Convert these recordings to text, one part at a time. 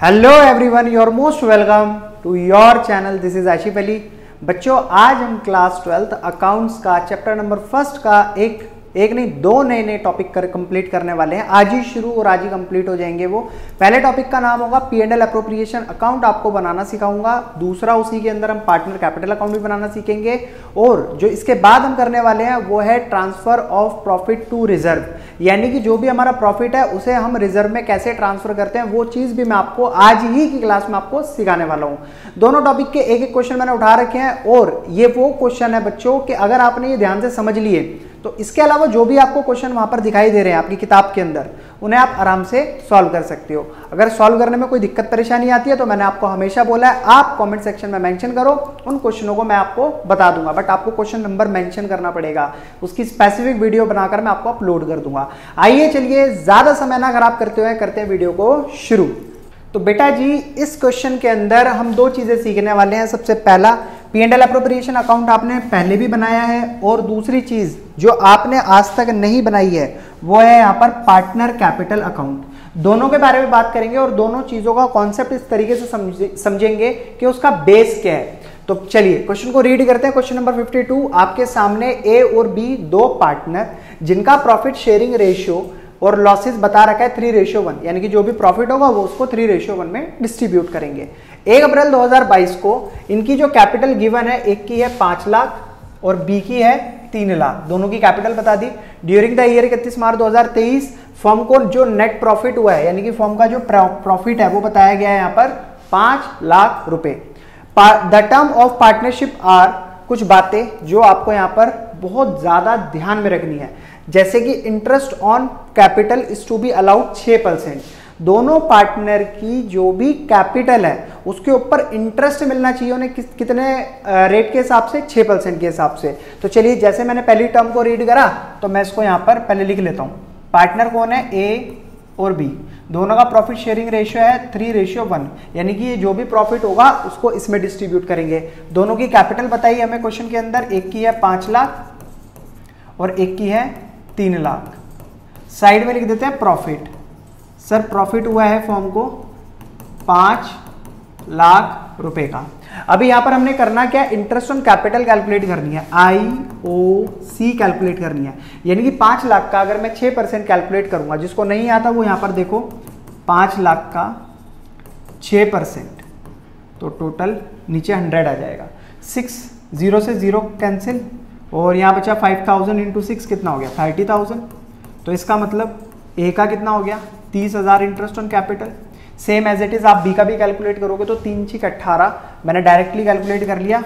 Hello everyone, your most welcome to your channel. This is Ashif Ali. बच्चों, आज हम class 12th accounts का chapter number first का एक नहीं दो नए टॉपिक कंप्लीट करने वाले हैं। आज ही शुरू और आज ही कंप्लीट हो जाएंगे वो। पहले टॉपिक का नाम होगा P&L अप्रोप्रिएशन अकाउंट, आपको बनाना सिखाऊंगा। दूसरा, उसी के अंदर हम पार्टनर कैपिटल अकाउंट भी बनाना सीखेंगे। और जो इसके बाद हम करने वाले हैं वो है transfer of profit to reserve, यानी कि जो भी हमारा प्रॉफिट है उसे हम रिजर्व में कैसे ट्रांसफर करते हैं, वो चीज भी मैं आपको आज ही की क्लास में आपको सिखाने वाला हूं। दोनों टॉपिक के एक क्वेश्चन मैंने उठा रखे हैं और ये वो क्वेश्चन है बच्चों कि अगर आपने ये ध्यान से समझ लिए तो इसके अलावा जो भी आपको क्वेश्चन वहां पर दिखाई दे रहे हैं आपकी किताब के अंदर, उन्हें आप आराम से सॉल्व कर सकते हो। अगर सॉल्व करने में कोई दिक्कत परेशानी आती है तो मैंने आपको हमेशा बोला है आप कमेंट सेक्शन में मेंशन करो, उन क्वेश्चनों को मैं आपको बता दूंगा। बट आपको क्वेश्चन नंबर मेंशन करना पड़ेगा, उसकी स्पेसिफिक वीडियो बनाकर मैं आपको अपलोड कर दूंगा। आइए चलिए, ज्यादा समय ना खराब करते हुए करते हैं वीडियो को शुरू। तो बेटा जी, इस क्वेश्चन के अंदर हम दो चीजें सीखने वाले हैं। सबसे पहला, P&L अप्रोप्रिएशन अकाउंट आपने पहले भी बनाया है, और दूसरी चीज जो आपने आज तक नहीं बनाई है वो है यहाँ पर पार्टनर कैपिटल अकाउंट। दोनों के बारे में बात करेंगे और दोनों चीजों का कॉन्सेप्ट इस तरीके से समझेंगे कि उसका बेस क्या है। तो चलिए क्वेश्चन को रीड करते हैं। क्वेश्चन नंबर 52, आपके सामने ए और बी दो पार्टनर जिनका प्रॉफिट शेयरिंग रेशियो और लॉसेस बता रखा है 3:1, यानी कि जो भी प्रॉफिट होगा वो उसको 3:1 में डिस्ट्रीब्यूट करेंगे। 1 अप्रैल 2022 को इनकी जो कैपिटल गिवन है, एक की है 5 लाख और बी की है 3 लाख। दोनों की कैपिटल बता दी। During the year 31 March 2023 firm को जो नेट प्रॉफिट हुआ है, यानी कि फर्म का जो प्रॉफिट है वो बताया गया है यहाँ पर 5 लाख रुपए। The term of partnership are, कुछ बातें जो आपको यहाँ पर बहुत ज्यादा ध्यान में रखनी है, जैसे कि interest on capital is to be allowed 6%। दोनों पार्टनर की जो भी कैपिटल है उसके ऊपर इंटरेस्ट मिलना चाहिए उन्हें कितने रेट के हिसाब से, 6% के हिसाब से। तो चलिए, जैसे मैंने पहली टर्म को रीड करा तो मैं इसको यहाँ पर पहले लिख लेता हूँ। पार्टनर कौन है? ए और बी। दोनों का प्रॉफिट शेयरिंग रेशियो है 3:1, यानी कि जो भी प्रॉफिट होगा उसको इसमें डिस्ट्रीब्यूट करेंगे। दोनों की कैपिटल बताई हमें क्वेश्चन के अंदर, एक की है 5 लाख और एक की है 3 लाख। साइड में लिख देते हैं प्रॉफिट। सर, प्रॉफिट हुआ है फर्म को 5 लाख रुपए का। अभी यहां पर हमने करना क्या? इंटरेस्ट ऑन कैपिटल कैलकुलेट करनी है, IOC कैलकुलेट करनी है। यानी कि 5 लाख का अगर मैं 6% कैलकुलेट करूंगा, जिसको नहीं आता वो यहां पर देखो, 5 लाख का 6%, तो टोटल नीचे 100 आ जाएगा। 6 0 से 0 कैंसिल, और यहाँ बचा 5000 इंटू 6 कितना हो गया? 30,000। तो इसका मतलब ए का कितना हो गया? 30,000 interest on capital. Same as it is आप बी का भी कैलकुलेट करोगे तो 3 6 18, मैंने डायरेक्टली कैलकुलेट कर लिया।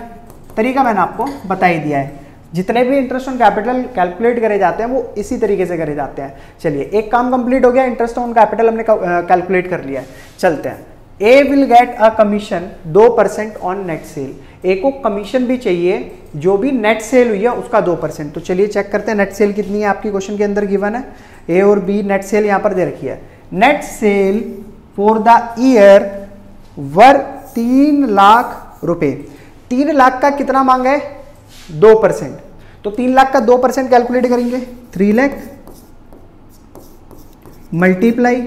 तरीका मैंने आपको बता ही दिया है। जितने भी इंटरेस्ट ऑन कैपिटल कैलकुलेट करे जाते हैं वो इसी तरीके से करे जाते हैं। चलिए, एक काम कंप्लीट हो गया, इंटरेस्ट ऑन कैपिटल हमने कैलकुलेट कर लिया है। चलते हैं। A will get a commission 2% on net sale. A को कमीशन भी चाहिए जो भी नेट सेल हुई है उसका 2%। तो चलिए चेक करते हैं नेट सेल कितनी है। आपकी क्वेश्चन के अंदर गिवन है ए और बी, नेट सेल यहां पर दे रखी है। Net cell for the year वर 3 लाख रुपए। 3 लाख का कितना मांगा है? 2%। तो 3 लाख का 2% कैलकुलेट करेंगे, 3 लाख मल्टीप्लाई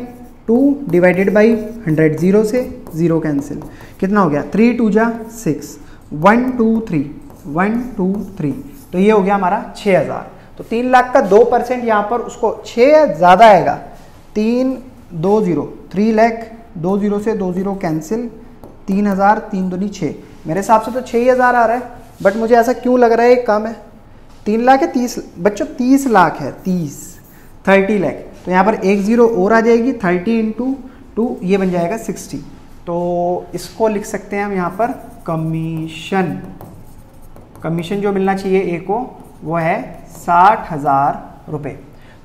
2 डिवाइडेड बाई 100, 0 से 0 कैंसिल, कितना हो गया? 3 2 जा 6, 1 2 3, 1 2 3, तो ये हो गया हमारा 6000। तो 3 लाख का 2% यहाँ पर उसको 6 ज्यादा आएगा, 3 2 0, 3 लाख, 2 0 से 2 0 कैंसिल, 3000, 3 दूनी 6। मेरे हिसाब से तो 6000 आ रहा है, बट मुझे ऐसा क्यों लग रहा है कम है। 3 लाख है 30, बच्चों 30 लाख है, 30 लाख। तो यहाँ पर 1 0 और आ जाएगी, 30 इंटू 2, ये बन जाएगा 60। तो इसको लिख सकते हैं हम यहाँ पर कमीशन। कमीशन जो मिलना चाहिए ए को वो है 60,000 रुपए।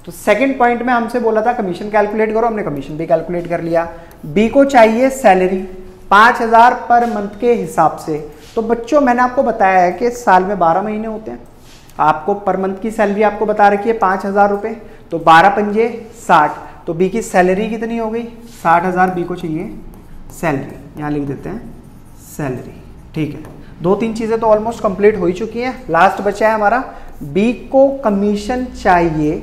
तो सेकंड पॉइंट में हमसे बोला था कमीशन कैलकुलेट करो, हमने कमीशन भी कैलकुलेट कर लिया। बी को चाहिए सैलरी 5,000 पर मंथ के हिसाब से। तो बच्चों, मैंने आपको बताया है कि साल में 12 महीने होते हैं। आपको पर मंथ की सैलरी आपको बता रखी है 5,000 रुपए, तो 12 पंजे 60। तो बी की सैलरी कितनी हो गई? 60,000 बी को चाहिए सैलरी, यहाँ लिख देते हैं सैलरी। ठीक है, 2-3 चीजें तो ऑलमोस्ट कंप्लीट हो ही चुकी हैं। लास्ट बचा है हमारा, बी को कमीशन चाहिए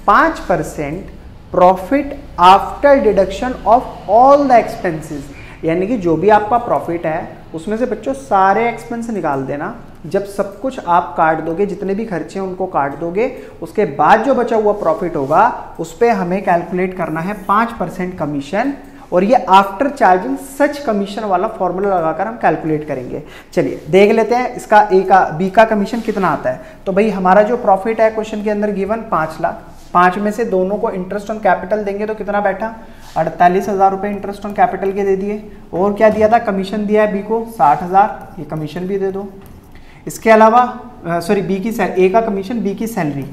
5% profit after deduction of all the expenses. यानी कि जो भी आपका प्रॉफिट है उसमें से बच्चों सारे एक्सपेंस निकाल देना। जब सब कुछ आप काट दोगे, जितने भी खर्चे हैं उनको काट दोगे, उसके बाद जो बचा हुआ प्रॉफिट होगा उस पर हमें कैलकुलेट करना है 5% कमीशन, और ये आफ्टर चार्जिंग सच कमीशन वाला फॉर्मूला लगाकर हम कैलकुलेट करेंगे। चलिए देख लेते हैं इसका ए का बी का कमीशन कितना आता है। तो भाई हमारा जो प्रॉफिट है क्वेश्चन के अंदर गिवन 5 लाख, 5 में से दोनों को इंटरेस्ट ऑन कैपिटल देंगे तो कितना बैठा, 48,000 रुपये इंटरेस्ट ऑन कैपिटल के दे दिए। और क्या दिया था, कमीशन दिया है बी को 60,000, ये कमीशन भी दे दो। इसके अलावा सॉरी बी की ए का कमीशन, बी की सैलरी,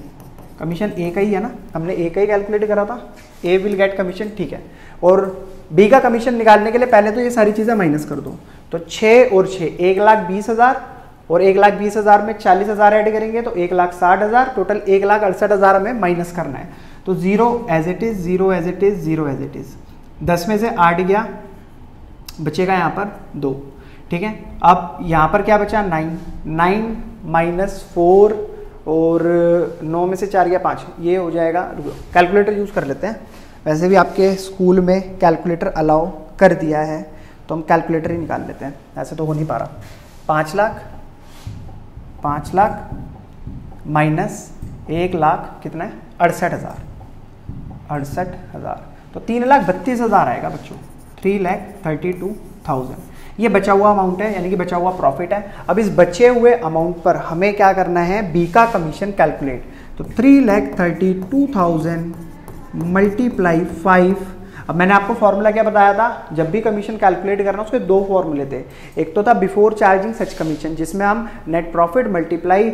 कमीशन ए का ही है ना, हमने ए का ही कैलकुलेट करा था, ए विल गेट कमीशन, ठीक है। और बी का कमीशन निकालने के लिए पहले तो ये सारी चीज़ें माइनस कर दो। तो 6 और 6 1,20,000, और 1,20,000 में 40,000 ऐड करेंगे तो 1,60,000, टोटल 1,68,000 हमें माइनस करना है। तो 0 as it is, 0 as it is, 0 as it is. 10 में से 8 गया, बचेगा यहाँ पर 2, ठीक है। अब यहाँ पर क्या बचा, 9 माइनस 4 और 9 में से 4 गया 5, ये हो जाएगा, कैलकुलेटर यूज़ कर लेते हैं। वैसे भी आपके स्कूल में कैलकुलेटर अलाउ कर दिया है तो हम कैलकुलेटर ही निकाल लेते हैं, ऐसे तो हो नहीं पा रहा। 5 लाख माइनस 1 लाख कितना है, 68,000, तो 3,32,000 आएगा बच्चों, 3,32,000। ये बचा हुआ अमाउंट है, यानी कि बचा हुआ प्रॉफिट है। अब इस बचे हुए अमाउंट पर हमें क्या करना है, बी का कमीशन कैलकुलेट। तो 3,32,000 मल्टीप्लाई 5। अब मैंने आपको फॉर्मूला क्या बताया था, जब भी कमीशन कैलकुलेट करना उसके 2 फॉर्मूले थे। एक तो था बिफोर चार्जिंग सच कमीशन, जिसमें हम net profit multiply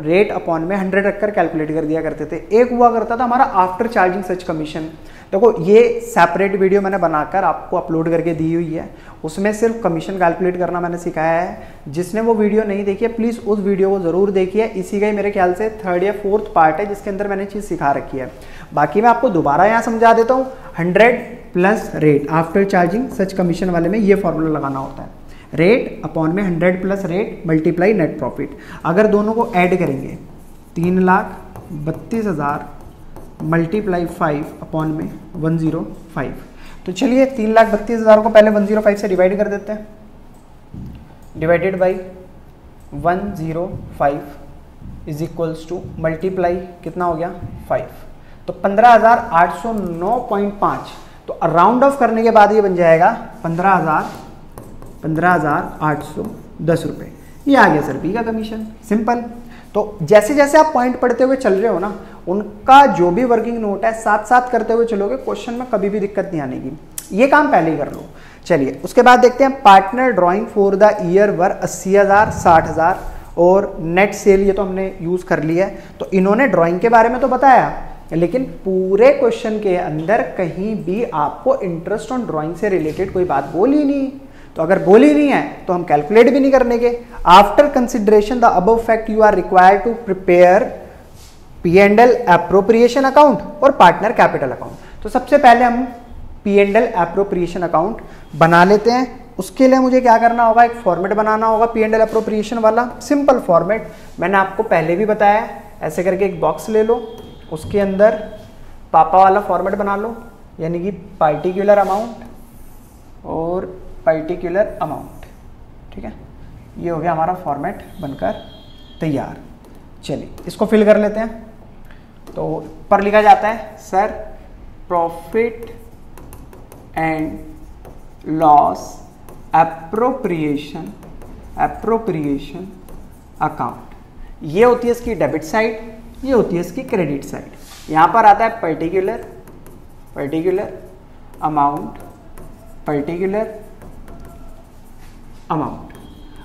rate upon में 100 रखकर कैलकुलेट कर दिया करते थे। एक हुआ करता था हमारा आफ्टर चार्जिंग सच कमीशन। देखो ये सेपरेट वीडियो मैंने बनाकर आपको अपलोड करके दी हुई है, उसमें सिर्फ कमीशन कैलकुलेट करना मैंने सिखाया है। जिसने वो वीडियो नहीं देखी है प्लीज़ उस वीडियो को ज़रूर देखिए, इसी का ही मेरे ख्याल से 3rd या 4th पार्ट है जिसके अंदर मैंने चीज़ सिखा रखी है। बाकी मैं आपको दोबारा यहाँ समझा देता हूँ। 100 प्लस रेट आफ्टर चार्जिंग सच कमीशन वाले में ये फॉर्मूला लगाना होता है, रेट अपॉन में 100 plus rate multiply net profit. अगर दोनों को ऐड करेंगे 3,32,000 मल्टीप्लाई 5 अपॉन में 105। तो चलिए 3,32,000 को पहले 105 से डिवाइड कर देते हैं, divided by 105 is equals to multiply कितना हो गया 5, तो 15,809.5। तो राउंड ऑफ करने के बाद ये बन जाएगा 15,810 रुपये। ये आ गया सर बी का कमीशन, सिंपल। तो जैसे जैसे आप पॉइंट पढ़ते हुए चल रहे हो ना, उनका जो भी वर्किंग नोट है साथ साथ करते हुए चलोगे, क्वेश्चन में कभी भी दिक्कत नहीं आनेगी। ये काम पहले ही कर लो। चलिए उसके बाद देखते हैं partner drawing for the year वर 80,000, 60,000 और नेट सेल, ये तो हमने यूज कर लिया है। तो इन्होंने ड्राइंग के बारे में तो बताया, लेकिन पूरे क्वेश्चन के अंदर कहीं भी आपको इंटरेस्ट ऑन ड्राइंग से रिलेटेड कोई बात बोली नहीं। तो अगर बोली नहीं है तो हम कैलकुलेट भी नहीं करने के। After consideration the above fact you are required to prepare P&L appropriation account और पार्टनर कैपिटल अकाउंट। तो सबसे पहले हम P&L एप्रोप्रिएशन अकाउंट बना लेते हैं। उसके लिए मुझे क्या करना होगा, एक फॉर्मेट बनाना होगा P&L एप्रोप्रिएशन वाला, सिंपल फॉर्मेट। मैंने आपको पहले भी बताया, ऐसे करके एक बॉक्स ले लो, उसके अंदर पापा वाला फॉर्मेट बना लो, यानी कि पार्टिकुलर अमाउंट और पार्टिकुलर अमाउंट, ठीक है। ये हो गया हमारा फॉर्मेट बनकर तैयार। चलिए इसको फिल कर लेते हैं। तो पर लिखा जाता है sir profit and loss appropriation account. ये होती है इसकी डेबिट साइड, ये होती है इसकी क्रेडिट साइड। यहाँ पर आता है पर्टिकुलर अमाउंट।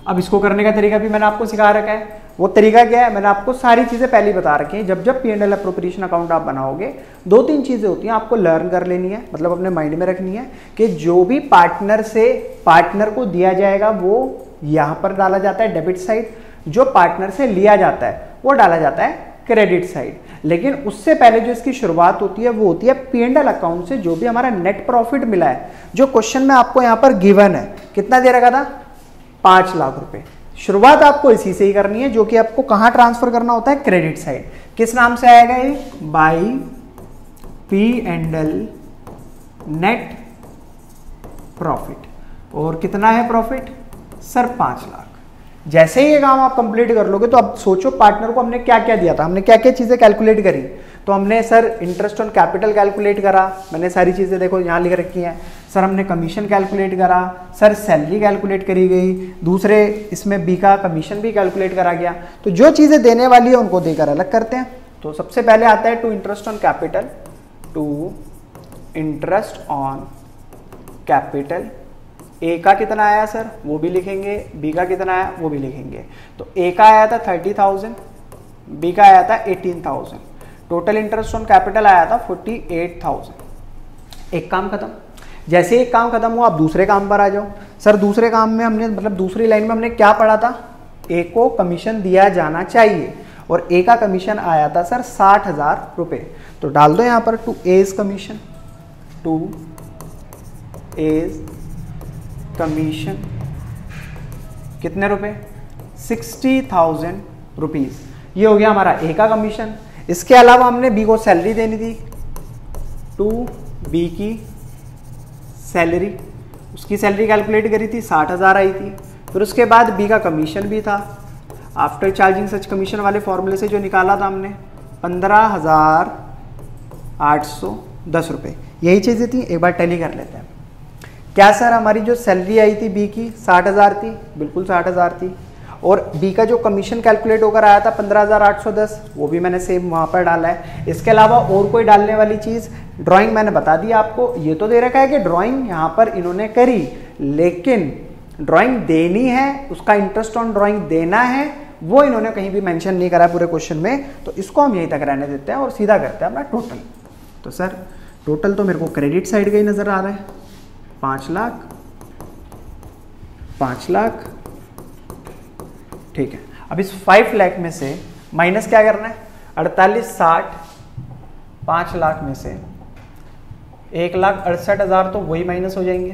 अब इसको करने का तरीका भी मैंने आपको सिखा रखा है। वो तरीका क्या है, मैंने आपको सारी चीज़ें पहले ही बता रखी हैं। जब P&L एप्रोप्रिएशन अकाउंट आप बनाओगे, 2-3 चीज़ें होती हैं आपको लर्न कर लेनी है, मतलब अपने माइंड में रखनी है कि जो भी पार्टनर को दिया जाएगा वो यहाँ पर डाला जाता है डेबिट साइड, जो पार्टनर से लिया जाता है वो डाला जाता है क्रेडिट साइड। लेकिन उससे पहले जो इसकी शुरुआत होती है वो होती है P&L अकाउंट से जो भी हमारा नेट प्रॉफिट मिला है, जो क्वेश्चन में आपको यहाँ पर गिवन है, कितना दे रखा था 5 लाख रुपए। शुरुआत आपको इसी से ही करनी है, जो कि आपको कहां ट्रांसफर करना होता है, क्रेडिट साइड। किस नाम से आएगा ये, बाय P&L नेट प्रॉफिट। और कितना है प्रॉफिट सर 5 लाख। जैसे ही ये काम आप कंप्लीट कर लोगे तो अब सोचो पार्टनर को हमने क्या क्या दिया था, हमने क्या क्या चीजें कैलकुलेट करी। तो हमने sir interest on capital calculate करा, मैंने सारी चीजें देखो यहाँ लिख रखी हैं। सर हमने कमीशन कैलकुलेट करा, सर सैलरी कैलकुलेट करी गई, दूसरे इसमें बी का कमीशन भी कैलकुलेट करा गया। तो जो चीजें देने वाली है उनको देकर अलग करते हैं। तो सबसे पहले आता है to interest on capital, to interest on capital. A का कितना आया सर वो भी लिखेंगे, बी का कितना आया वो भी लिखेंगे। तो ए का आया था 30,000, बी का आया था 18,000, टोटल इंटरेस्ट ऑन कैपिटल आया था 48,000। एक काम खत्म। जैसे एक काम खत्म हुआ आप दूसरे काम पर आ जाओ। सर दूसरे काम में हमने मतलब दूसरी लाइन में हमने क्या पढ़ा था, ए को कमीशन दिया जाना चाहिए और ए का कमीशन आया था सर 60,000 रुपये। तो डाल दो यहाँ पर to A's commission, to A's commission कितने रुपए 60,000 रुपीज। ये हो गया हमारा ए का कमीशन। इसके अलावा हमने बी को सैलरी देनी थी, टू बी की सैलरी, उसकी सैलरी कैलकुलेट करी थी 60,000 आई थी। फिर उसके बाद बी का कमीशन भी था, आफ्टर चार्जिंग सच कमीशन वाले फॉर्मूले से जो निकाला था हमने 15,810 रुपये। यही चीज़ें थी, एक बार टैली कर लेते हैं। क्या सर हमारी जो सैलरी आई थी बी की 60,000 थी, बिल्कुल 60,000 थी। और बी का जो कमीशन कैलकुलेट होकर आया था 15,810, वो भी मैंने सेम वहाँ पर डाला है। इसके अलावा और कोई डालने वाली चीज़, ड्राइंग मैंने बता दी आपको। ये तो दे रखा है कि ड्राइंग यहाँ पर इन्होंने करी, लेकिन ड्राइंग देनी है, उसका इंटरेस्ट ऑन ड्राइंग देना है, वो इन्होंने कहीं भी मेंशन नहीं करा पूरे क्वेश्चन में। तो इसको हम यहीं तक रहने देते हैं और सीधा करते हैं अपना टोटल। तो सर टोटल तो मेरे को क्रेडिट साइड का ही नज़र आ रहा है, 5 लाख, 5 लाख, ठीक है। अब इस 5 लाख में से माइनस क्या करना है, 48, 60, 5 लाख में से 1,68,000 तो वही माइनस हो जाएंगे,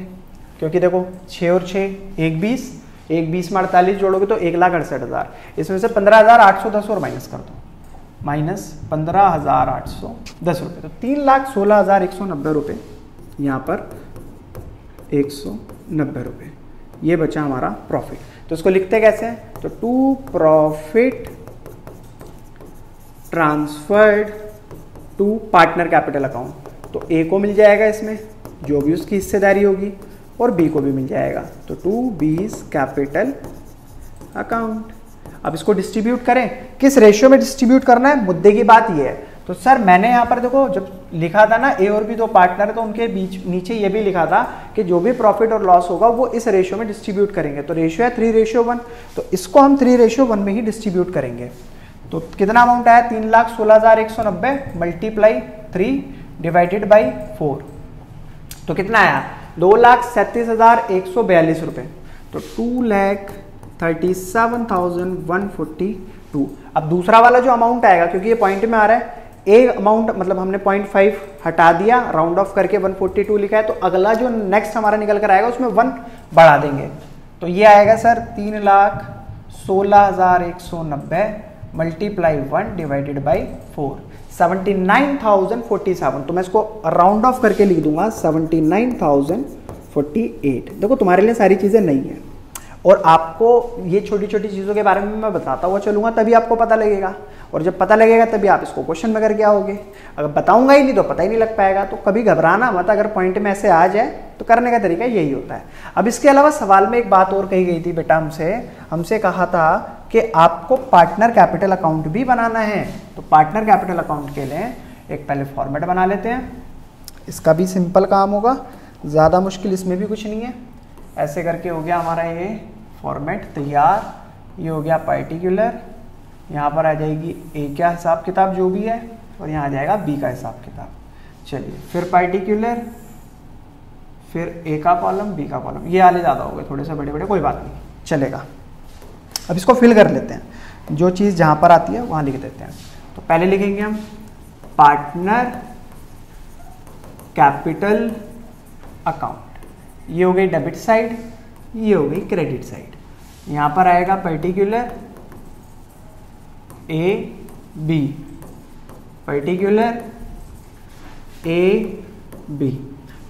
क्योंकि देखो 6 और 6 1 20, 1 20 में 48 जोड़ोगे तो 1,68,000। इसमें से 15,810 और माइनस कर दो, माइनस 15,810 रुपये। तो 3,16,190 रुपये, यहाँ पर 190 रुपये, ये बचा हमारा प्रॉफिट। तो इसको लिखते कैसे हैं, तो to profit transferred to partner capital account. तो ए को मिल जाएगा इसमें जो भी उसकी हिस्सेदारी होगी, और बी को भी मिल जाएगा, तो टू बीज कैपिटल अकाउंट। अब इसको डिस्ट्रीब्यूट करें, किस रेशियो में डिस्ट्रीब्यूट करना है, मुद्दे की बात ये है। तो सर मैंने यहाँ पर देखो जब लिखा था ना ए और बी दो पार्टनर है, तो उनके बीच नीचे ये भी लिखा था कि जो भी प्रॉफिट और लॉस होगा वो इस रेशियो में डिस्ट्रीब्यूट करेंगे। तो रेशियो है 3:1, तो इसको हम 3:1 में ही डिस्ट्रीब्यूट करेंगे। तो कितना अमाउंट आया, 3,16,190 मल्टीप्लाई 3 डिवाइडेड बाई 4, तो कितना आया 2,37,142 रुपये। तो 2,37,142। अब दूसरा वाला जो अमाउंट आएगा, क्योंकि ये पॉइंट में आ रहा है, एक अमाउंट मतलब हमने 0.5 हटा दिया, राउंड ऑफ करके 142 लिखा है, तो अगला जो नेक्स्ट हमारा निकल कर आएगा उसमें 1 बढ़ा देंगे। तो ये आएगा सर 3,16,190 मल्टीप्लाई 1 डिवाइडेड बाई 4, 79,047। तो मैं इसको राउंड ऑफ करके लिख दूंगा 79,048। देखो तुम्हारे लिए सारी चीज़ें नहीं है, और आपको ये छोटी छोटी चीज़ों के बारे में मैं बताता हुआ चलूँगा, तभी आपको पता लगेगा, और जब पता लगेगा तभी आप इसको क्वेश्चन में करके आओगे। अगर बताऊंगा ही नहीं तो पता ही नहीं लग पाएगा। तो कभी घबराना मत, अगर पॉइंट में ऐसे आ जाए तो करने का तरीका यही होता है। अब इसके अलावा सवाल में एक बात और कही गई थी बेटा, हमसे कहा था कि आपको पार्टनर कैपिटल अकाउंट भी बनाना है। तो पार्टनर कैपिटल अकाउंट के लिए एक पहले फॉर्मेट बना लेते हैं, इसका भी सिंपल काम होगा, ज़्यादा मुश्किल इसमें भी कुछ नहीं है। ऐसे करके हो गया हमारा ये फॉर्मेट तैयार। ये हो गया पार्टिकुलर, यहाँ पर आ जाएगी ए का हिसाब किताब जो भी है, और यहाँ आ जाएगा बी का हिसाब किताब। चलिए फिर पार्टिकुलर, फिर ए का कॉलम, बी का कॉलम, ये आले ज़्यादा हो गए थोड़े से बड़े बड़े, कोई बात नहीं चलेगा। अब इसको फिल कर लेते हैं, जो चीज़ जहाँ पर आती है वहाँ लिख देते हैं। तो पहले लिखेंगे हम पार्टनर कैपिटल अकाउंट, ये हो गई डेबिट साइड, ये हो गई क्रेडिट साइड। यहाँ पर आएगा particular A B, particular A B.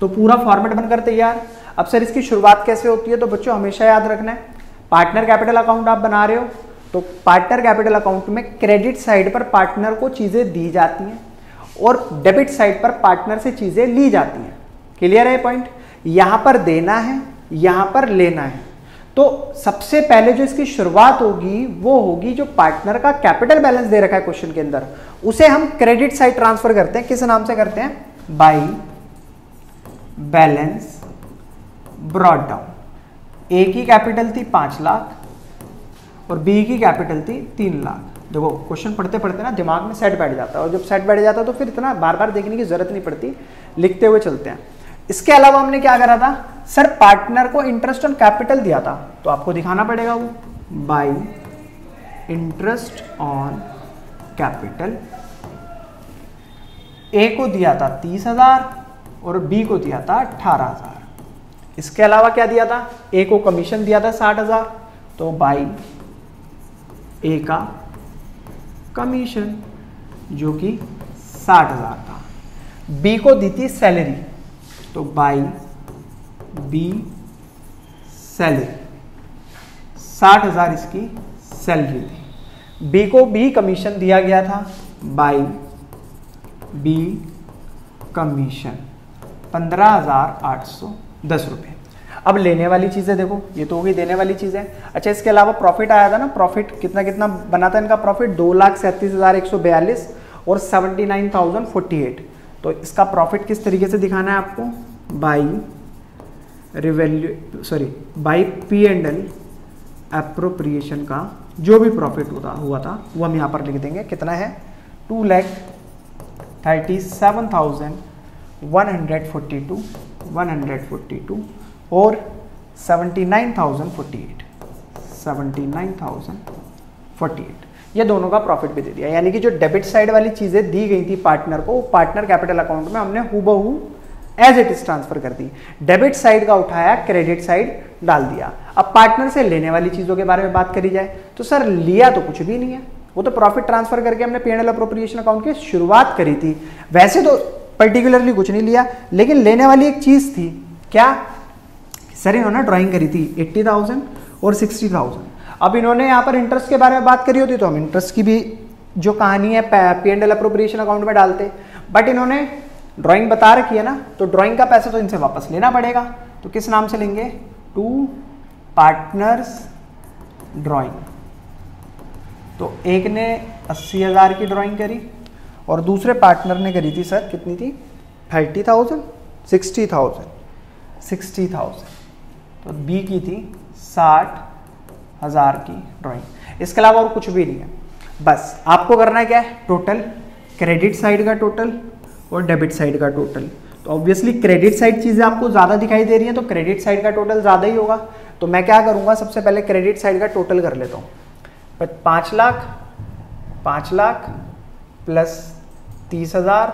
तो पूरा फॉर्मेट बनकर तैयार। अब सर इसकी शुरुआत कैसे होती है, तो बच्चों हमेशा याद रखना है, पार्टनर कैपिटल अकाउंट आप बना रहे हो तो पार्टनर कैपिटल अकाउंट में क्रेडिट साइड पर पार्टनर को चीजें दी जाती हैं और डेबिट साइड पर पार्टनर से चीजें ली जाती हैं। क्लियर है पॉइंट? यहां पर देना है, यहां पर लेना है। तो सबसे पहले जो इसकी शुरुआत होगी वो होगी जो पार्टनर का कैपिटल बैलेंस दे रखा है क्वेश्चन के अंदर, उसे हम क्रेडिट साइड ट्रांसफर करते हैं। किस नाम से करते हैं? By balance brought down. A की कैपिटल थी 5 लाख और बी की कैपिटल थी 3 लाख। देखो क्वेश्चन पढ़ते पढ़ते ना दिमाग में सेट बैठ जाता है, और जब सेट बैठ जाता है तो फिर इतना बार बार देखने की जरूरत नहीं पड़ती, लिखते हुए चलते हैं। इसके अलावा हमने क्या करा था सर, पार्टनर को इंटरेस्ट ऑन कैपिटल दिया था, तो आपको दिखाना पड़ेगा वो बाय इंटरेस्ट ऑन कैपिटल। ए को दिया था 30,000 और बी को दिया था 18,000। इसके अलावा क्या दिया था? ए को कमीशन दिया था 60,000, तो बाय ए का कमीशन जो कि 60,000 था। बी को दी थी सैलरी, तो बाय बी सैलरी, 60,000 इसकी सैलरी थी। बी को भी कमीशन दिया गया था, बाय बी कमीशन 15,810 रुपये। अब लेने वाली चीजें देखो, ये तो हो गई देने वाली चीजें। अच्छा इसके अलावा प्रॉफिट आया था ना, प्रॉफिट कितना कितना बना था इनका प्रॉफिट? 2,37,142 और 79,048। तो इसका प्रॉफिट किस तरीके से दिखाना है आपको? By by P and L appropriation का जो भी प्रॉफिट हुआ था वो हम यहाँ पर लिख देंगे। कितना है? 2,37,142 और 79,048 ये दोनों का प्रॉफिट भी दे दिया। यानी कि जो डेबिट साइड वाली चीजें दी गई थी पार्टनर को, पार्टनर कैपिटल अकाउंट में हमने हूबहू एज इट इज ट्रांसफर कर दी। डेबिट साइड का उठाया, क्रेडिट साइड डाल दिया। अब पार्टनर से लेने वाली चीजों के बारे में बात करी जाए तो सर लिया तो कुछ भी नहीं है, वो तो प्रॉफिट ट्रांसफर करके हमने P&L अप्रोप्रिएशन अकाउंट की शुरुआत करी थी। वैसे तो पर्टिकुलरली कुछ नहीं लिया, लेकिन लेने वाली एक चीज थी। क्या सर? इन्होंने ड्राइंग करी थी 80,000 और 60,000। अब इन्होंने यहाँ पर इंटरेस्ट के बारे में बात करी होती तो हम इंटरेस्ट की भी जो कहानी है P&L अप्रोप्रिएशन अकाउंट में डालते, बट इन्होंने ड्राइंग बता रखी है ना, तो ड्राइंग का पैसा तो इनसे वापस लेना पड़ेगा। तो किस नाम से लेंगे? To partners drawing. तो एक ने 80,000 की ड्राइंग करी और दूसरे पार्टनर ने करी थी सर कितनी थी? 30,000 60,000। तो बी की थी 60,000 की ड्राइंग। इसके अलावा और कुछ भी नहीं है। बस आपको करना है क्या है? टोटल क्रेडिट साइड का टोटल और डेबिट साइड का टोटल। तो ऑब्वियसली क्रेडिट साइड चीजें आपको ज्यादा दिखाई दे रही हैं, तो क्रेडिट साइड का टोटल ज्यादा ही होगा। तो मैं क्या करूंगा, सबसे पहले क्रेडिट साइड का टोटल कर लेता हूं। 5 लाख प्लस 30,000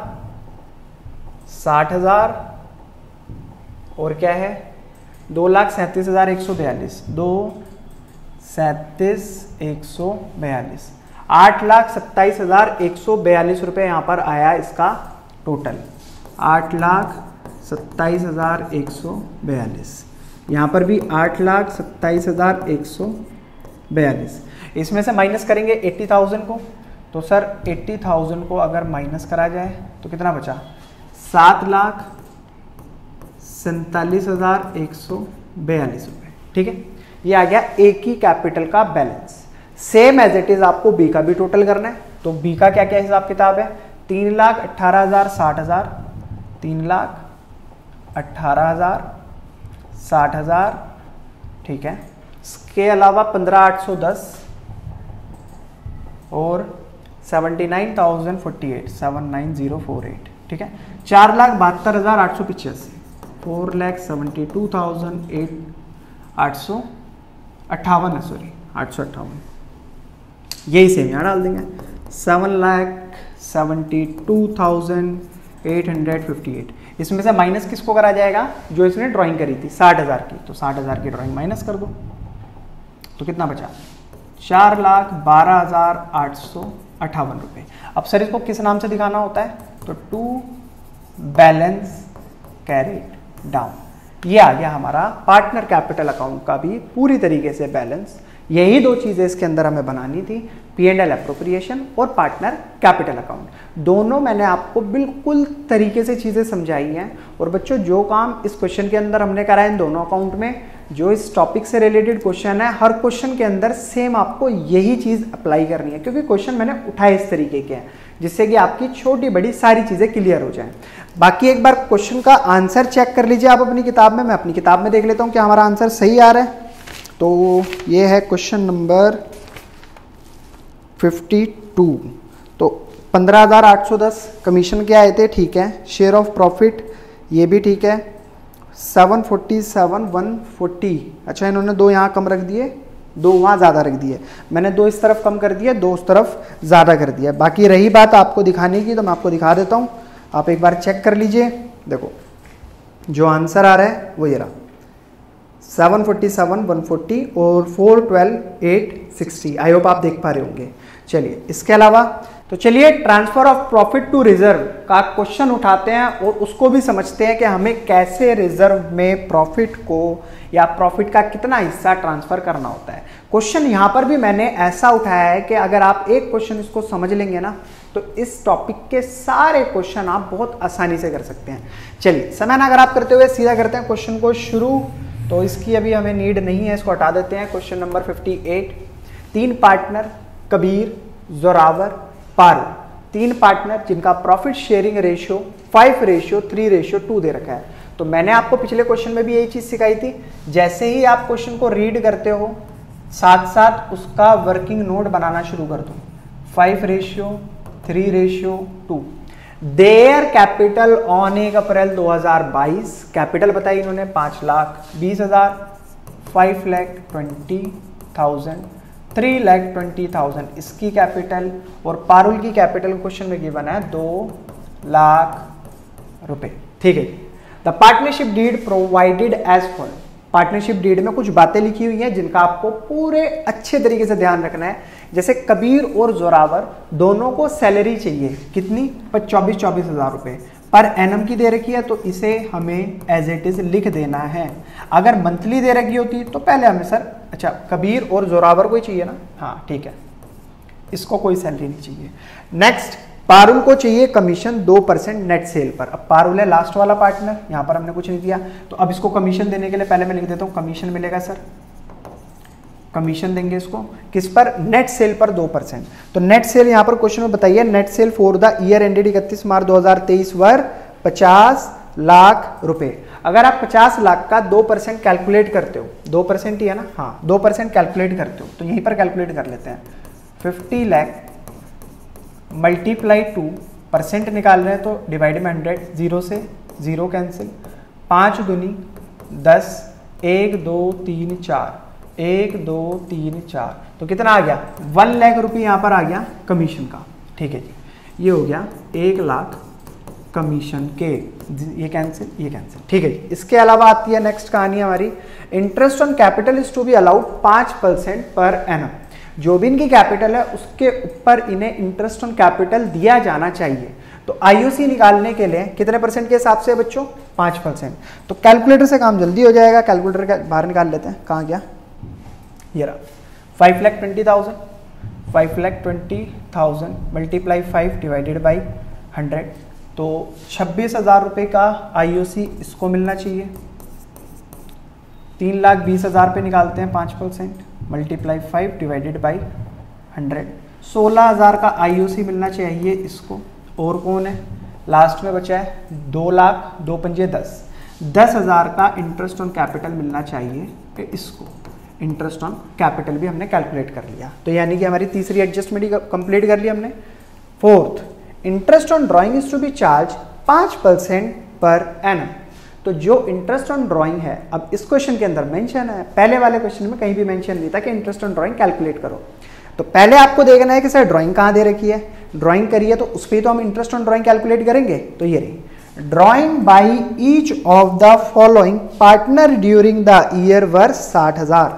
60,000 और क्या है? 2,37,142 2,37,142 8,27,142 रुपये यहाँ पर आया इसका टोटल। 8,27,142 यहाँ पर भी 8,27,142। इसमें से माइनस करेंगे 80,000 को, तो सर 80,000 को अगर माइनस करा जाए तो कितना बचा? 7,47,142 रुपये। ठीक है, ये आ गया ए की कैपिटल का बैलेंस। सेम एज इट इज आपको बी का भी टोटल करना है। तो बी का क्या क्या हिसाब किताब है? 3,18,000 60,000, 3,18,000 60,000। ठीक है, इसके अलावा 15,810 और 79,048 79048। ठीक है, 4,72,885 4,72,858 सॉरी 858। यही सेम यहाँ डाल देंगे 7,72,858। इसमें से माइनस किसको करा जाएगा? जो इसने ड्राइंग करी थी 60,000 की, तो 60,000 की ड्राइंग माइनस कर दो तो कितना बचा? 4,12,858 रुपये। अब सर इसको किस नाम से दिखाना होता है? तो टू बैलेंस कैरिड डाउन। ये आ गया हमारा पार्टनर कैपिटल अकाउंट का भी पूरी तरीके से बैलेंस। यही दो चीजें इसके अंदर हमें बनानी थी, P&L एप्रोप्रिएशन और पार्टनर कैपिटल अकाउंट। दोनों मैंने आपको बिल्कुल तरीके से चीजें समझाई हैं। और बच्चों जो काम इस क्वेश्चन के अंदर हमने करा है इन दोनों अकाउंट में, जो इस टॉपिक से रिलेटेड क्वेश्चन है, हर क्वेश्चन के अंदर सेम आपको यही चीज अप्लाई करनी है, क्योंकि क्वेश्चन मैंने उठाए इस तरीके के हैं जिससे कि आपकी छोटी बड़ी सारी चीजें क्लियर हो जाएं। बाकी एक बार क्वेश्चन का आंसर चेक कर लीजिए आप अपनी किताब में। मैं अपनी किताब में देख लेता हूं कि हमारा आंसर सही आ रहा है। तो ये है क्वेश्चन नंबर 52। तो 15,810 कमीशन के आए थे, ठीक है। शेयर ऑफ प्रॉफिट ये भी ठीक है, 747 140। अच्छा, इन्होंने दो यहाँ कम रख दिए, दो वहाँ ज़्यादा रख दिए। मैंने दो इस तरफ कम कर दिया, दो उस तरफ ज़्यादा कर दिया। बाकी रही बात आपको दिखाने की, तो मैं आपको दिखा देता हूँ, आप एक बार चेक कर लीजिए। देखो जो आंसर आ रहा है वो ये रहा, 747 140 और 412 860। आई होप आप देख पा रहे होंगे। चलिए इसके अलावा तो चलिए transfer of profit to reserve का क्वेश्चन उठाते हैं और उसको भी समझते हैं कि हमें कैसे रिजर्व में प्रॉफिट को या प्रॉफिट का कितना हिस्सा ट्रांसफर करना होता है। क्वेश्चन यहां पर भी मैंने ऐसा उठाया है कि अगर आप एक क्वेश्चन इसको समझ लेंगे ना, तो इस टॉपिक के सारे क्वेश्चन आप बहुत आसानी से कर सकते हैं। चलिए समय ना अगर आप करते हुए सीधा करते हैं क्वेश्चन को शुरू। तो इसकी अभी हमें नीड नहीं है, इसको हटा देते हैं। Question number 58। 3 partner Kabir, Zorawar, Paru, 3 partner जिनका प्रॉफिट शेयरिंग रेशियो 5:3:2 दे रखा है। तो मैंने आपको पिछले क्वेश्चन में भी यही चीज सिखाई थी। जैसे ही आप क्वेश्चन को रीड करते हो, साथ साथ उसका वर्किंग नोट बनाना शुरू कर दो। 5:3:2। Their capital on 1 April 2022, capital बताई इन्होंने 5,20,000, 5,20,000, 3,20,000 इसकी कैपिटल, और पारुल की कैपिटल क्वेश्चन में गिवन है 2 लाख रुपए। ठीक है। The partnership deed provided as follow. Partnership deed में कुछ बातें लिखी हुई हैं जिनका आपको पूरे अच्छे तरीके से ध्यान रखना है। जैसे कबीर और जोरावर दोनों को सैलरी चाहिए, कितनी? 24,000 रुपए पर एनम की दे रखी है, तो इसे हमें एज इट इज लिख देना है। अगर मंथली दे रखी होती तो पहले हमें सर, अच्छा कबीर और जोरावर को ही चाहिए ना, हाँ ठीक है, इसको कोई सैलरी नहीं चाहिए। नेक्स्ट, पारुल को चाहिए कमीशन 2% नेट सेल पर। अब पारुल है लास्ट वाला पार्टनर, यहां पर हमने कुछ नहीं दिया, तो अब इसको कमीशन देने के लिए पहले मैं लिख देता हूं कमीशन मिलेगा सर, कमीशन देंगे इसको किस पर? नेट सेल पर 2%। तो नेट सेल यहां पर क्वेश्चन में बताइए, net cell for the year ended 31 March 2023 वर 50 लाख रुपए। अगर आप 50 लाख का 2% कैलकुलेट करते हो, 2% ही है ना, हाँ 2% कैलकुलेट करते हो, तो यहीं पर कैलकुलेट कर लेते हैं। 50 लाख मल्टीप्लाई 2% निकाल रहे हैं तो डिवाइड में 100, 0 से 0 कैंसिल, 5 दूनी 10, 1 2 3 4, 1 2 3 4, तो कितना आ गया? 1 लाख रुपये यहाँ पर आ गया कमीशन का। ठीक है जी, ये हो गया 1 लाख कमीशन के, ये कैंसिल ये कैंसिल। ठीक है जी। इसके अलावा आती है नेक्स्ट कहानी हमारी, interest on capital is to be allowed 5% per annum. जो भी इनकी कैपिटल है उसके ऊपर इन्हें इंटरेस्ट ऑन कैपिटल दिया जाना चाहिए। तो आईओसी निकालने के लिए कितने परसेंट के हिसाब से बच्चों? 5%। तो कैलकुलेटर से काम जल्दी हो जाएगा, कैलकुलेटर का बाहर निकाल लेते हैं, कहाँ गया? ये रहा, 5,20,000, 5,20,000 मल्टीप्लाई 5 डिवाइडेड बाई 100, तो 26,000 रुपये का आईओसी इसको मिलना चाहिए। 3,20,000 पे निकालते हैं 5%, मल्टीप्लाई 5 डिवाइडेड बाई 100, 16,000 का आईओसी मिलना चाहिए इसको। और कौन है लास्ट में बचा है? 2 लाख, 2 पंजे 10, 10,000 का इंटरेस्ट ऑन कैपिटल मिलना चाहिए इसको। इंटरेस्ट ऑन कैपिटल भी हमने कैलकुलेट कर लिया, तो यानी कि हमारी तीसरी एडजस्टमेंट ही कंप्लीट कर ली हमने। Fourth, interest on drawing is to be charge 5% per annum. तो जो इंटरेस्ट ऑन ड्राइंग है, अब इस क्वेश्चन के अंदर मेंशन है, पहले वाले क्वेश्चन में कहीं भी मेंशन नहीं था कि इंटरेस्ट ऑन ड्राइंग कैलकुलेट करो। तो पहले आपको देखना है कि सर ड्राइंग कहाँ दे रखी है, ड्राइंग करिए तो उस पर तो हम इंटरेस्ट ऑन ड्राइंग कैलकुलेट करेंगे। तो ये रही, drawing by each of the following partner during the year were 60,000।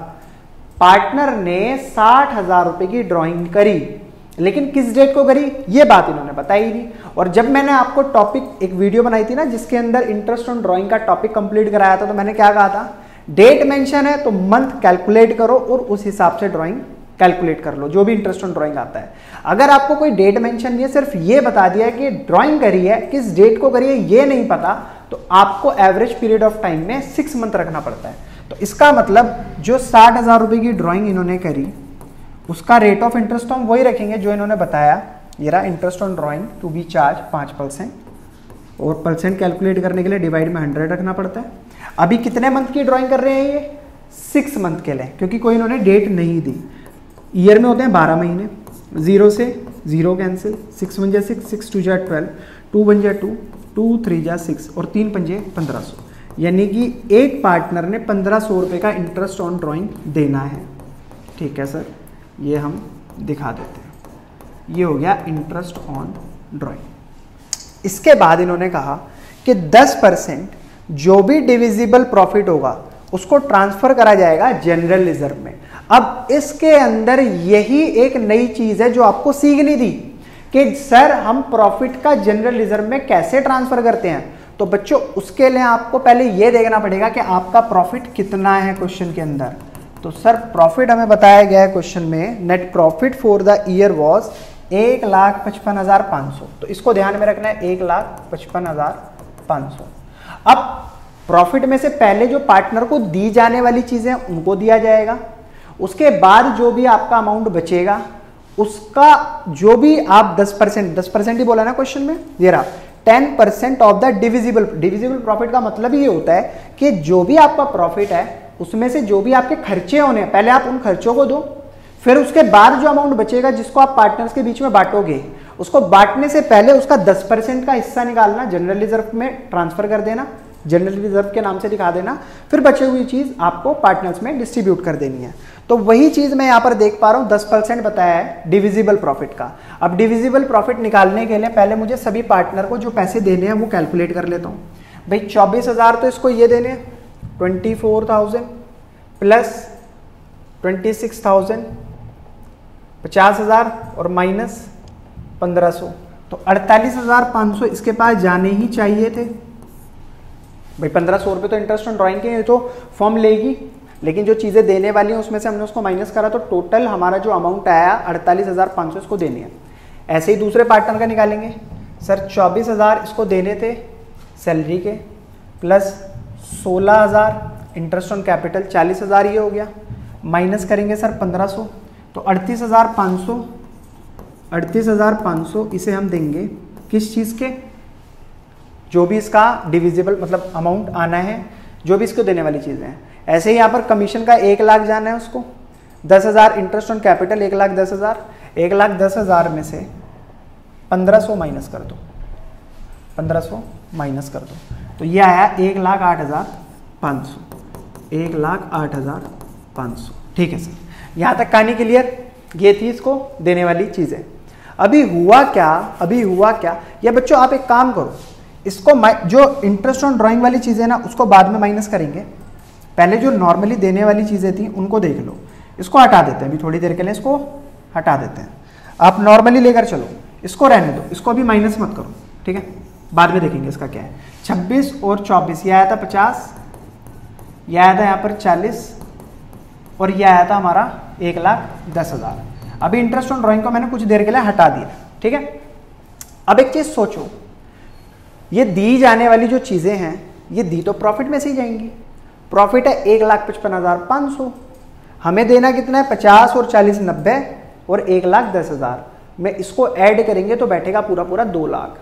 Partner ने 60,000 रुपए की ड्राइंग करी, लेकिन किस डेट को करी ये बात इन्होंने बताई नहीं। और जब मैंने आपको टॉपिक एक वीडियो बनाई थी ना जिसके अंदर इंटरेस्ट ऑन ड्राइंग का टॉपिक कंप्लीट कराया था, तो मैंने क्या कहा था, डेट मेंशन है तो मंथ कैलकुलेट करो और उस हिसाब से ड्राइंग कैलकुलेट कर लो, जो भी इंटरेस्ट ऑन ड्राइंग आता है। अगर आपको कोई डेट मेंशन नहीं है, सिर्फ ये बता दिया है कि ड्राइंग करी है, किस डेट को करी है ये नहीं पता, तो आपको एवरेज पीरियड ऑफ टाइम में 6 मंथ रखना पड़ता है। तो इसका मतलब जो 60,000 रुपए की ड्राइंग इन्होंने करी उसका रेट ऑफ इंटरेस्ट हम वही रखेंगे जो इन्होंने बताया, ये रहा interest on drawing to be charge 5%, और परसेंट कैलकुलेट करने के लिए डिवाइड में 100 रखना पड़ता है। अभी कितने मंथ की ड्राइंग कर रहे हैं ये, 6 मंथ के लिए, क्योंकि कोई इन्होंने डेट नहीं दी। ईयर में होते हैं 12 महीने, 0 से 0 कैंसिल, 6 1 जा 6, 6 2 जा 12, 2 1 जा 2, 2 3 जा 6 और 3 पंजे 1500, यानी कि एक पार्टनर ने 1500 रुपये का इंटरेस्ट ऑन ड्राइंग देना है। ठीक है सर, ये हम दिखा देते हैं। ये हो गया इंटरेस्ट ऑन ड्राइंग। इसके बाद इन्होंने कहा कि 10% जो भी डिविजिबल प्रॉफिट होगा उसको ट्रांसफर करा जाएगा जनरल रिजर्व में। अब इसके अंदर यही एक नई चीज है जो आपको सीखनी थी कि सर हम प्रॉफिट का जनरल रिजर्व में कैसे ट्रांसफर करते हैं। तो बच्चों उसके लिए आपको पहले यह देखना पड़ेगा कि आपका प्रॉफिट कितना है क्वेश्चन के अंदर। तो सर प्रॉफिट हमें बताया गया है क्वेश्चन में, net profit for the year was 1,55,500। तो इसको ध्यान में रखना है, 1,55,500। अब प्रॉफिट में से पहले जो पार्टनर को दी जाने वाली चीजें उनको दिया जाएगा, उसके बाद जो भी आपका अमाउंट बचेगा उसका जो भी आप 10% ही बोला ना क्वेश्चन में, ये रहा 10% ऑफ द डिविजिबल प्रॉफिट का मतलब ये होता है कि जो भी आपका प्रॉफिट है उसमें से जो भी आपके खर्चे होने हैं पहले आप उन खर्चों को दो, फिर उसके बाद जो अमाउंट बचेगा जिसको आप पार्टनर्स के बीच में बांटोगे उसको बांटने से पहले उसका 10% का हिस्सा निकालना, जनरल रिजर्व में ट्रांसफर कर देना, जनरल रिजर्व के नाम से दिखा देना, फिर बची हुई चीज आपको पार्टनर्स में डिस्ट्रीब्यूट कर देनी है। तो वही चीज मैं यहां पर देख पा रहा हूं, 10% बताया है डिविजिबल प्रॉफिट का। अब डिविजिबल प्रॉफिट निकालने के लिए पहले मुझे सभी पार्टनर को जो पैसे देने हैं वो कैलकुलेट कर लेता हूं। भाई 24,000 तो इसको ये देने, 24,000 प्लस 26,000, 50,000 और माइनस 1,500, तो 48,500 इसके पास जाने ही चाहिए थे। भाई 1,500 रुपये तो इंटरेस्ट ऑन ड्राइंग के तो फॉर्म लेगी, लेकिन जो चीज़ें देने वाली हैं उसमें से हमने उसको माइनस करा, तो टोटल हमारा जो अमाउंट आया 48,500 इसको देने हैं। ऐसे ही दूसरे पार्टनर का निकालेंगे, सर 24,000 इसको देने थे सैलरी के, प्लस 16,000 इंटरेस्ट ऑन कैपिटल, 40,000 ये हो गया, माइनस करेंगे सर 1,500, तो 38,500 इसे हम देंगे किस चीज़ के, जो भी इसका डिविजिबल मतलब अमाउंट आना है, जो भी इसको देने वाली चीज़ें हैं। ऐसे ही यहाँ पर कमीशन का 1 लाख जाना है उसको, 10,000 इंटरेस्ट ऑन कैपिटल, 1,10,000, 1,10,000 में से 1,500 माइनस कर दो, 1,500 माइनस कर दो, तो ये आया 1,08,500, 1,08,500। ठीक है सर, यहाँ तक कहानी क्लियर, ये थी इसको देने वाली चीज़ें। अभी हुआ क्या, ये बच्चों आप एक काम करो, इसको जो इंटरेस्ट ऑन ड्राइंग वाली चीज़ें ना उसको बाद में माइनस करेंगे, पहले जो नॉर्मली देने वाली चीज़ें थी उनको देख लो। इसको हटा देते हैं अभी थोड़ी देर के लिए, इसको हटा देते हैं, आप नॉर्मली लेकर चलो, इसको रहने दो, इसको अभी माइनस मत करो, ठीक है, बाद में देखेंगे इसका क्या है। 26 और 24 ये आया था 50, ये आया था यहाँ पर 40 और ये आया था हमारा 1,10,000। अभी इंटरेस्ट ऑन ड्राइंग को मैंने कुछ देर के लिए हटा दिया, ठीक है। अब एक चीज़ सोचो, ये दी जाने वाली जो चीज़ें हैं ये दी तो प्रॉफिट में से ही जाएंगी। प्रॉफिट है 1,55,500, हमें देना कितना है 50 और 40 90 और 1,10,000 में इसको ऐड करेंगे तो बैठेगा पूरा 2 लाख।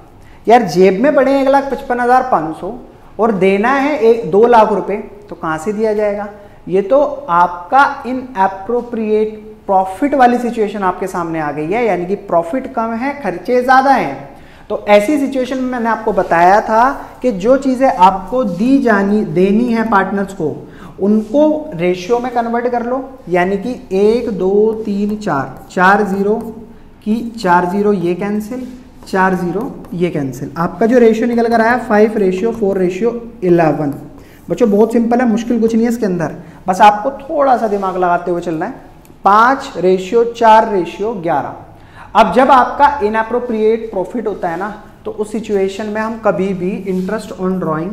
यार जेब में पड़े 1,55,500 और देना है 2 लाख रुपए, तो कहाँ से दिया जाएगा। ये तो आपका इनएप्रोप्रिएट प्रॉफिट वाली सिचुएशन आपके सामने आ गई है, यानी कि प्रॉफिट कम है खर्चे ज़्यादा हैं। तो ऐसी सिचुएशन में मैंने आपको बताया था कि जो चीज़ें आपको देनी है पार्टनर्स को, उनको रेशियो में कन्वर्ट कर लो, यानी कि 1 2 3 4 0 की 4 0 ये कैंसिल, 4 0 ये कैंसिल, आपका जो रेशियो निकल कर आया 5:4:11। बच्चों बहुत सिंपल है, मुश्किल कुछ नहीं है इसके अंदर, बस आपको थोड़ा सा दिमाग लगाते हुए चलना है। 5:4:11। अब जब आपका इनएप्रोप्रिएट प्रॉफिट होता है ना, तो उस सिचुएशन में हम कभी भी इंटरेस्ट ऑन ड्राइंग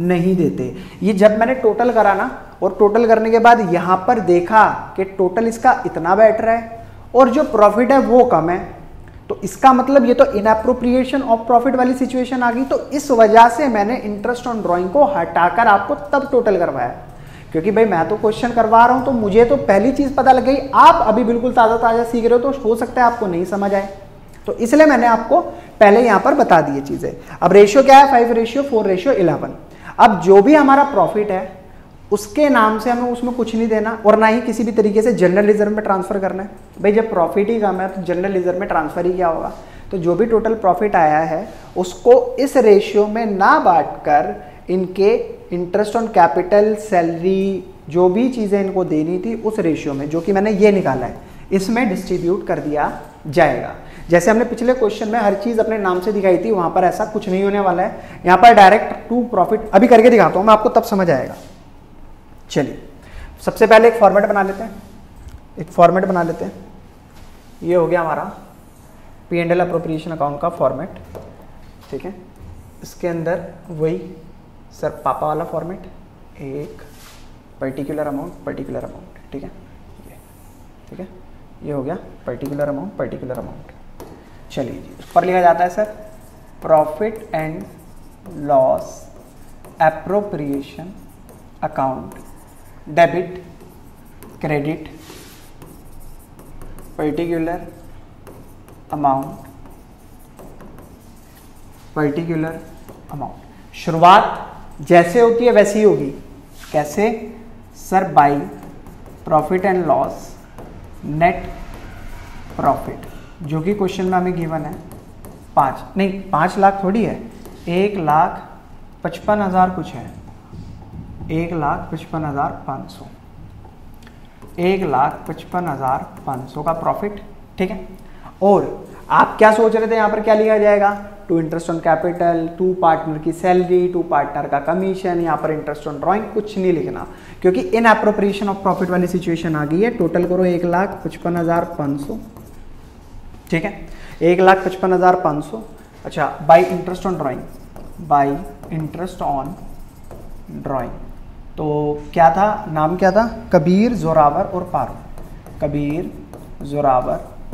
नहीं देते। ये जब मैंने टोटल करा ना, और टोटल करने के बाद यहां पर देखा कि टोटल इसका इतना बैठ रहा है और जो प्रॉफिट है वो कम है, तो इसका मतलब ये तो इनएप्रोप्रिएशन ऑफ प्रॉफिट वाली सिचुएशन आ गई। तो इस वजह से मैंने इंटरेस्ट ऑन ड्राइंग को हटाकर आपको तब टोटल करवाया, क्योंकि भाई मैं तो क्वेश्चन करवा रहा हूं तो मुझे तो पहली चीज पता लग गई। आप अभी बिल्कुल ताजा ताजा सीख रहे हो तो हो सकता है आपको नहीं समझ आए, तो इसलिए मैंने आपको पहले यहां पर बता दी चीजें। अब रेशियो क्या है, 5:4:11। अब जो भी हमारा प्रॉफिट है उसके नाम से हमें उसमें कुछ नहीं देना और ना ही किसी भी तरीके से जनरल रिजर्व में ट्रांसफर करना है। भाई जब प्रॉफिट ही कम है तो जनरल रिजर्व में ट्रांसफर ही क्या होगा। तो जो भी टोटल प्रॉफिट आया है उसको इस रेशियो में ना बांटकर इनके इंटरेस्ट ऑन कैपिटल, सैलरी, जो भी चीजें इनको देनी थी उस रेशियो में, जो कि मैंने ये निकाला है, इसमें डिस्ट्रीब्यूट कर दिया जाएगा। जैसे हमने पिछले क्वेश्चन में हर चीज अपने नाम से दिखाई थी, वहां पर ऐसा कुछ नहीं होने वाला है। यहां पर डायरेक्ट टू प्रॉफिट अभी करके दिखाता हूं मैं आपको, तब समझ आएगा। चलिए सबसे पहले एक फॉर्मेट बना लेते हैं, ये हो गया हमारा P&L अप्रोप्रिएशन अकाउंट का फॉर्मेट, ठीक है। इसके अंदर वही सर पापा वाला फॉर्मेट, एक पर्टिकुलर अमाउंट, ठीक है, ये हो गया पर्टिकुलर अमाउंट। चलिए जी, उस पर लिखा जाता है sir profit and loss appropriation account, debit credit particular amount. शुरुआत जैसे होती है वैसी ही होगी। कैसे sir, by profit and loss net profit, जो कि क्वेश्चन में हमें गिवन है 5 लाख थोड़ी है, 1,55,000 कुछ है, 1,55,500, 1,55,500 का प्रॉफिट, ठीक है। और आप क्या सोच रहे थे, यहां पर क्या लिखा जाएगा, to interest on capital, to partner की सैलरी, टू पार्टनर का कमीशन, यहाँ पर इंटरेस्ट ऑन ड्राइंग कुछ नहीं लिखना, क्योंकि इन एप्रोप्रिएशन ऑफ प्रॉफिट वाली सिचुएशन आ गई है। टोटल करो 1,55,500, ठीक है, 1,55,500। अच्छा, बाई इंटरेस्ट ऑन ड्राइंग, तो क्या था, नाम क्या था, कबीर, जोरावर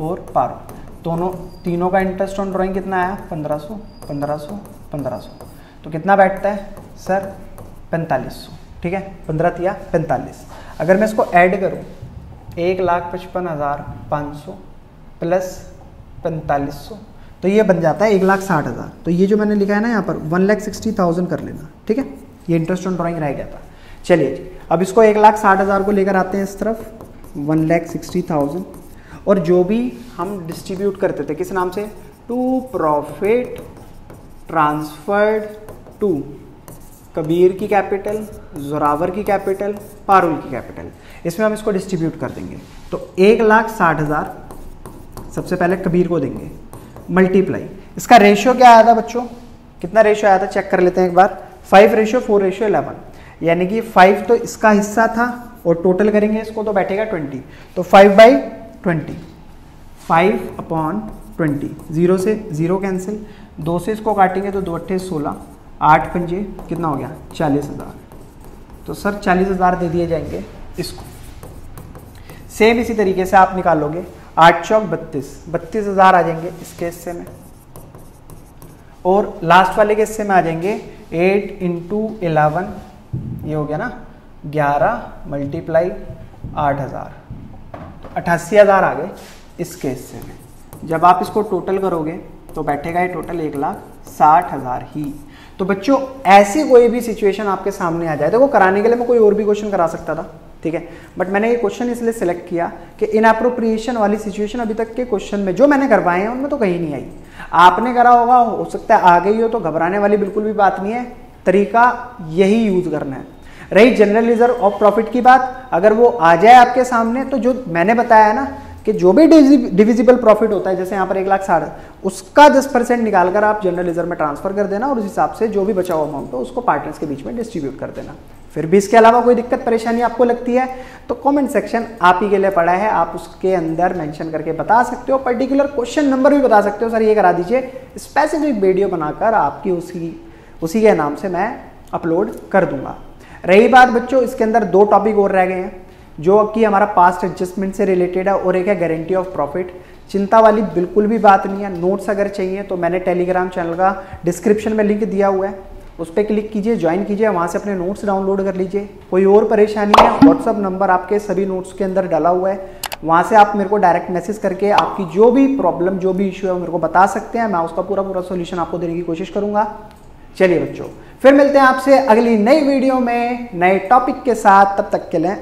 और पारो, तीनों का इंटरेस्ट ऑन ड्राइंग कितना आया, 1500। तो कितना बैठता है सर, 4500, ठीक है, 15×45। अगर मैं इसको ऐड करूं 1,55,500 प्लस 4500, तो ये बन जाता है 1,60,000। तो ये जो मैंने लिखा है ना यहाँ पर 1,60,000 कर लेना, ठीक है, ये इंटरेस्ट ऑन ड्राइंग रह गया था। चलिए जी, अब इसको 1,60,000 को लेकर आते हैं इस तरफ, 1,60,000, और जो भी हम डिस्ट्रीब्यूट करते थे किस नाम से, to profit transferred to Kabir की कैपिटल, जोरावर की कैपिटल, पारुल की कैपिटल, इसमें हम इसको डिस्ट्रीब्यूट कर देंगे। तो 1,60,000 सबसे पहले कबीर को देंगे, मल्टीप्लाई, इसका रेशियो क्या आया था बच्चों, कितना रेशियो आया था चेक कर लेते हैं एक बार, 5:4:11, यानी कि 5 तो इसका हिस्सा था और टोटल करेंगे इसको तो बैठेगा 20, तो 5/20, 5/20, 0 से 0 कैंसिल, 2 से इसको काटेंगे तो 2 8 16, 8 पंजे कितना हो गया, 40,000। तो सर 40,000 दे दिए जाएंगे इसको। सेम इसी तरीके से आप निकालोगे, 8 चौक 32,000 आ जाएंगे इसके हिस्से में, और लास्ट वाले के हिस्से में आ जाएंगे 8 × 11, ये हो गया ना 11 × 8,000, तो 88,000 आ गए इसके हिस्से में। जब आप इसको टोटल करोगे तो बैठेगा ये टोटल 1,60,000 ही। तो बच्चों ऐसी कोई भी सिचुएशन आपके सामने आ जाए, देखो कराने के लिए मैं कोई और भी क्वेश्चन करा सकता था, ठीक है, बट मैंने ये क्वेश्चन इसलिए सिलेक्ट किया कि इनएप्रोप्रिएशन वाली सिचुएशन अभी तक के क्वेश्चन में जो मैंने करवाए हैं उनमें तो कहीं नहीं आई। आपने करा होगा, हो सकता है आ गई हो, तो घबराने वाली बिल्कुल भी बात नहीं है, तरीका यही यूज करना है। रही जनरल रिजर्व ऑफ प्रॉफिट की बात, अगर वो आ जाए आपके सामने तो जो मैंने बताया ना कि जो भी डिविजिबल प्रॉफिट होता है, जैसे यहाँ पर 1,60,000, उसका 10% निकालकर आप जनरल रिजर्व में ट्रांसफर कर देना और उस हिसाब से जो भी बचा हुआ अमाउंट हो उसको पार्टनर्स के बीच में डिस्ट्रीब्यूट कर देना, फिर भी इसके अलावा कोई दिक्कत परेशानी आपको लगती है तो कमेंट सेक्शन आप ही के लिए पड़ा है, आप उसके अंदर मेंशन करके बता सकते हो, पर्टिकुलर क्वेश्चन नंबर भी बता सकते हो, सर ये करा दीजिए, स्पेसिफिक वीडियो बनाकर आपकी उसी के नाम से मैं अपलोड कर दूंगा। रही बात बच्चों, इसके अंदर 2 टॉपिक और रह गए हैं जो कि हमारा पास्ट एडजस्टमेंट से रिलेटेड है और एक है गारंटी ऑफ प्रॉफिट। चिंता वाली बिल्कुल भी बात नहीं है। नोट्स अगर चाहिए तो मैंने टेलीग्राम चैनल का डिस्क्रिप्शन में लिंक दिया हुआ है, उस पर क्लिक कीजिए, ज्वाइन कीजिए, वहाँ से अपने नोट्स डाउनलोड कर लीजिए। कोई और परेशानी है, व्हाट्सअप नंबर आपके सभी नोट्स के अंदर डाला हुआ है, वहाँ से आप मेरे को डायरेक्ट मैसेज करके आपकी जो भी प्रॉब्लम जो भी इशू है वो मेरे को बता सकते हैं, मैं उसका पूरा सोल्यूशन आपको देने की कोशिश करूँगा। चलिए बच्चों, फिर मिलते हैं आपसे अगली नई वीडियो में नए टॉपिक के साथ, तब तक के लिए